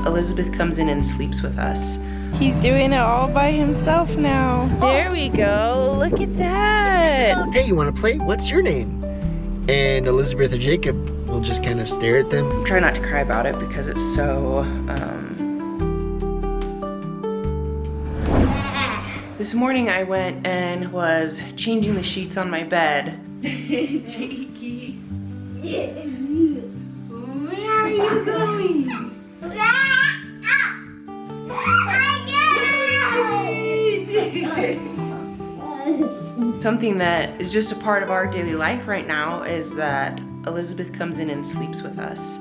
Elisabeth comes in and sleeps with us. He's doing it all by himself now. There we go. Look at that. Hey, you want to play? What's your name? And Elisabeth or Jacob will just kind of stare at them. Try not to cry about it because it's so, This morning I went and was changing the sheets on my bed. Jakey. Where are you going? Something that is just a part of our daily life right now is that Elisabeth comes in and sleeps with us.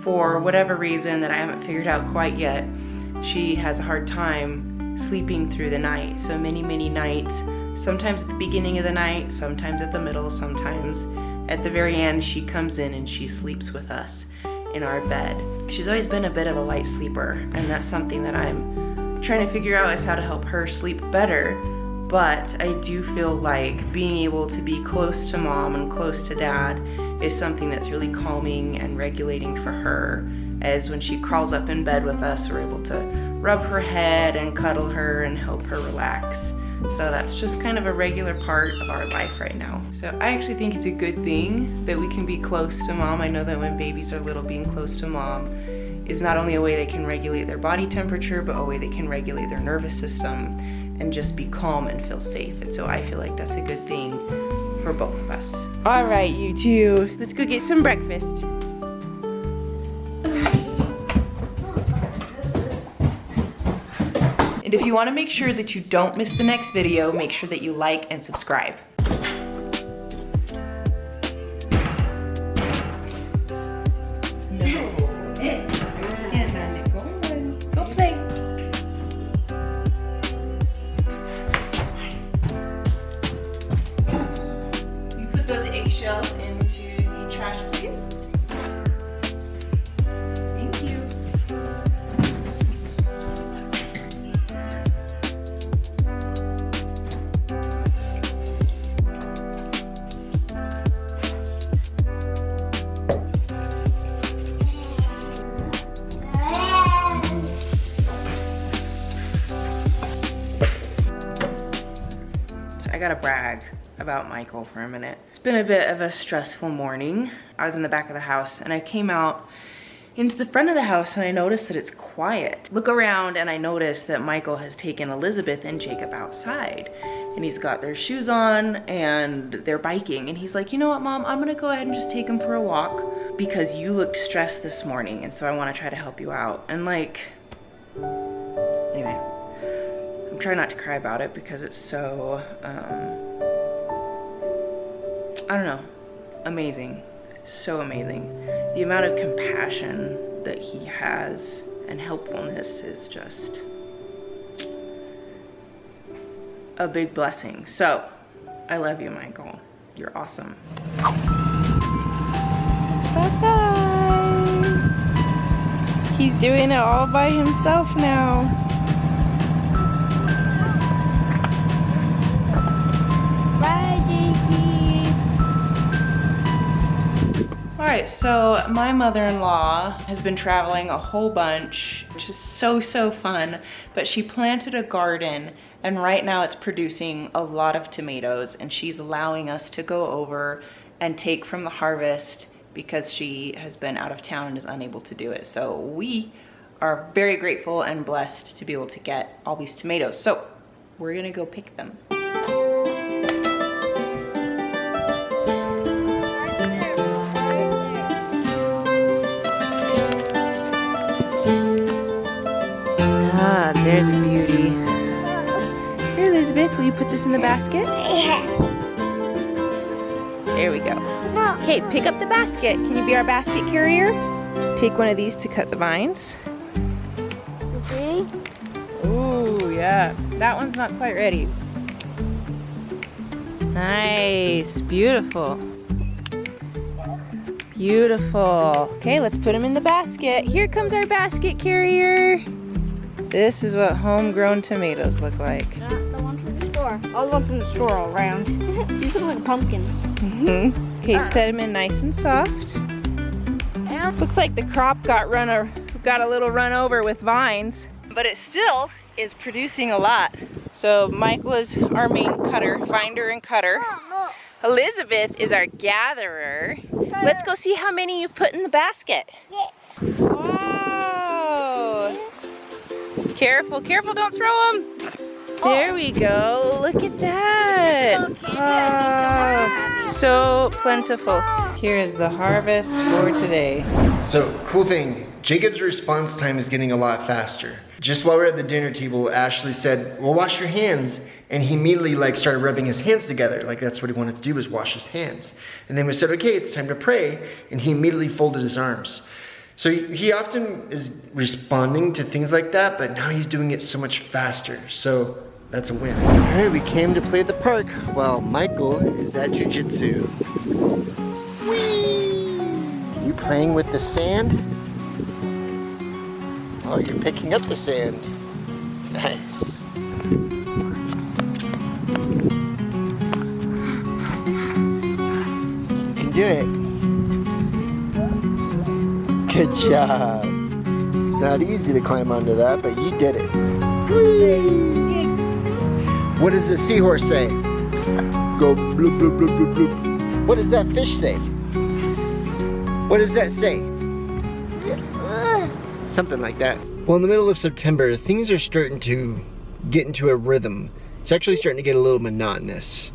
For whatever reason that I haven't figured out quite yet, she has a hard time sleeping through the night. So many nights, sometimes at the beginning of the night, sometimes at the middle, sometimes at the very end, she comes in and she sleeps with us in our bed. She's always been a bit of a light sleeper, and that's something that I'm trying to figure out is how to help her sleep better. But I do feel like being able to be close to mom and close to dad is something that's really calming and regulating for her, as when she crawls up in bed with us, we're able to rub her head and cuddle her and help her relax. So that's just kind of a regular part of our life right now. So I actually think it's a good thing that we can be close to mom. I know that when babies are little, being close to mom is not only a way they can regulate their body temperature, but a way they can regulate their nervous system and just be calm and feel safe. And so I feel like that's a good thing for both of us. All right, you two. Let's go get some breakfast. And if you want to make sure that you don't miss the next video, make sure that you like and subscribe. Eggshells into the trash, please. Thank you. So I gotta brag about Michael for a minute. It's been a bit of a stressful morning. I was in the back of the house and I came out into the front of the house and I noticed that it's quiet. Look around and I noticed that Michael has taken Elisabeth and Jacob outside and he's got their shoes on and they're biking, and he's like, you know what, Mom, I'm gonna go ahead and just take them for a walk because you looked stressed this morning and so I want to try to help you out. And like, anyway, I'm trying not to cry about it because it's so I don't know, amazing, so amazing. The amount of compassion that he has and helpfulness is just a big blessing. So, I love you, Michael. You're awesome. Bye-bye. He's doing it all by himself now. All right, so my mother-in-law has been traveling a whole bunch, which is so fun, but she planted a garden and right now it's producing a lot of tomatoes, and she's allowing us to go over and take from the harvest because she has been out of town and is unable to do it. So we are very grateful and blessed to be able to get all these tomatoes. So we're gonna go pick them. There's a beauty. Here, Elisabeth, will you put this in the basket? There we go. Okay, pick up the basket. Can you be our basket carrier? Take one of these to cut the vines. You see? Ooh, yeah. That one's not quite ready. Nice, beautiful. Beautiful. Okay, let's put them in the basket. Here comes our basket carrier. This is what homegrown tomatoes look like. Not the ones from the store. All the ones from the store all around. These look like pumpkins. Okay, set them in nice and soft. Looks like the crop got run got a little run over with vines, but it still is producing a lot. So Michael is our main cutter, finder and cutter. Elisabeth is our gatherer. Let's go see how many you've put in the basket. Wow. Careful, careful, don't throw them. There we go. Look at that. Oh, so plentiful. Here is the harvest for today. So, cool thing, Jacob's response time is getting a lot faster. Just while we're at the dinner table, Ashleigh said, well, wash your hands. And he immediately started rubbing his hands together. That's what he wanted to do, was wash his hands. And then we said, okay, it's time to pray. And he immediately folded his arms. So he often is responding to things like that, but now he's doing it so much faster. So that's a win. All right, we came to play at the park while Michael is at jiu-jitsu. Whee! You playing with the sand? Oh, you're picking up the sand. Nice. Do it. Good job. It's not easy to climb onto that, but you did it. Whee! What does the seahorse say? Go bloop, bloop, bloop, bloop, bloop. What does that fish say? What does that say? Something like that. Well, in the middle of September, things are starting to get into a rhythm. It's actually starting to get a little monotonous,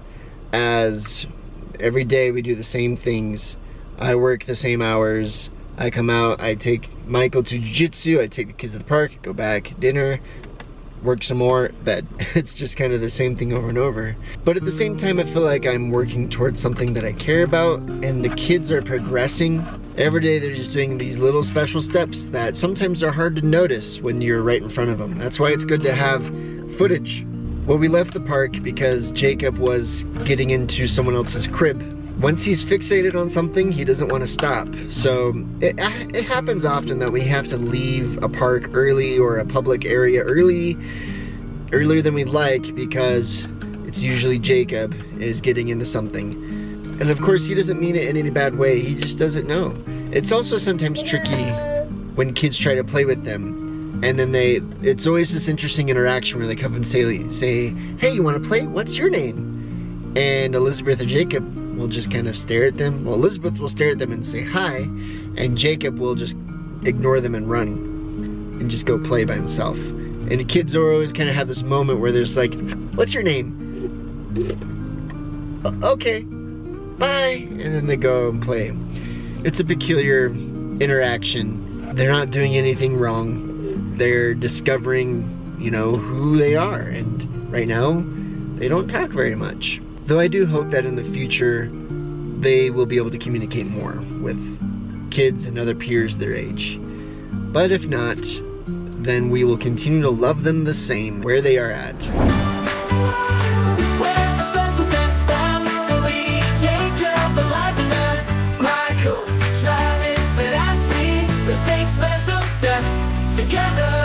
as every day we do the same things. I work the same hours. I come out, I take Michael to jiu-jitsu, I take the kids to the park, go back, dinner, work some more, bed. It's just kind of the same thing over and over. But at the same time, I feel like I'm working towards something that I care about, and the kids are progressing. Every day they're just doing these little special steps that sometimes are hard to notice when you're right in front of them. That's why it's good to have footage. Well, we left the park because Jacob was getting into someone else's crib. Once he's fixated on something, he doesn't want to stop. So it happens often that we have to leave a park early or a public area earlier than we'd like, because it's usually Jacob is getting into something. And of course, he doesn't mean it in any bad way. He just doesn't know. It's also sometimes tricky when kids try to play with them. And then it's always this interesting interaction where they come and say, hey, you want to play? What's your name? And Elisabeth or Jacob will just kind of stare at them. Well, Elisabeth will stare at them and say hi, and Jacob will just ignore them and run and just go play by himself. And the kids always kind of have this moment where there's like, what's your name? Okay, bye. And then they go and play. It's a peculiar interaction. They're not doing anything wrong. They're discovering, who they are. And right now, they don't talk very much. Though I do hope that in the future, they will be able to communicate more with kids and other peers their age. But if not, then we will continue to love them the same where they are at. Together